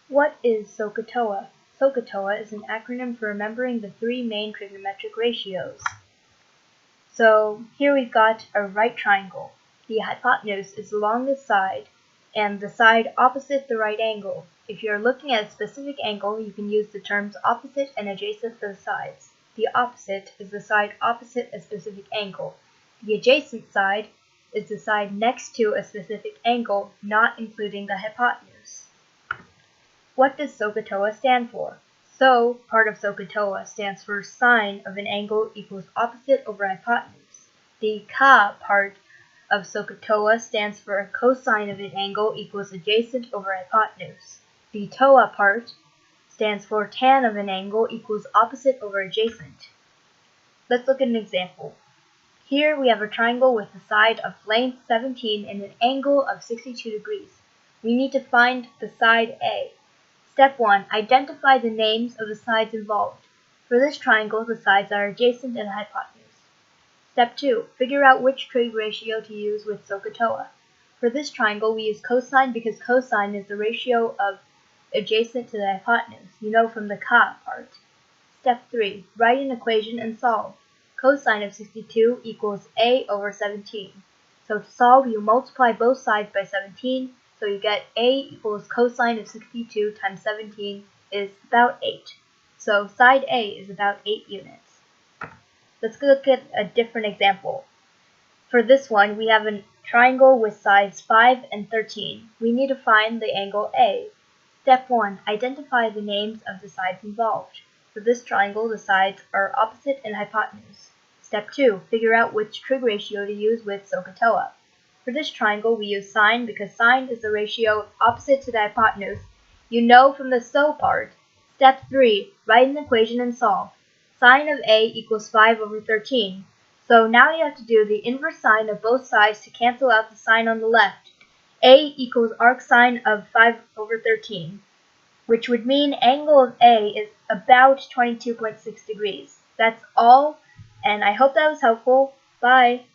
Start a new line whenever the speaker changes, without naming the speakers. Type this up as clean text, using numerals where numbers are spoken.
What is SOH CAH TOA? SOH CAH TOA is an acronym for remembering the three main trigonometric ratios. So here we've got a right triangle. The hypotenuse is the longest side and the side opposite the right angle. If you're looking at a specific angle, you can use the terms opposite and adjacent for the sides. The opposite is the side opposite a specific angle. The adjacent side is the side next to a specific angle, not including the hypotenuse. What does SOH CAH TOA stand for? So, part of SOH CAH TOA stands for sine of an angle equals opposite over hypotenuse. The ka part of SOH CAH TOA stands for cosine of an angle equals adjacent over hypotenuse. The toa part stands for tan of an angle equals opposite over adjacent. Let's look at an example. Here we have a triangle with a side of length 17 and an angle of 62 degrees. We need to find the side A. Step 1. Identify the names of the sides involved. For this triangle, the sides are adjacent and hypotenuse. Step 2. Figure out which trig ratio to use with SOH CAH TOA. For this triangle, we use cosine because cosine is the ratio of adjacent to the hypotenuse, you know from the ka part. Step 3. Write an equation and solve. Cosine of 62 equals a over 17. So to solve, you multiply both sides by 17, so you get a equals cosine of 62 times 17 is about 8. So side A is about 8 units. Let's look at a different example. For this one, we have a triangle with sides 5 and 13. We need to find the angle A. Step 1. Identify the names of the sides involved. For this triangle, the sides are opposite and hypotenuse. Step 2. Figure out which trig ratio to use with SOH CAH TOA. For this triangle, we use sine because sine is the ratio opposite to the hypotenuse. You know from the SO part. Step 3. Write an equation and solve. Sine of A equals 5 over 13. So now you have to do the inverse sine of both sides to cancel out the sign on the left. A equals arc sine of 5 over 13, which would mean angle of A is about 22.6 degrees. That's all, and I hope that was helpful. Bye!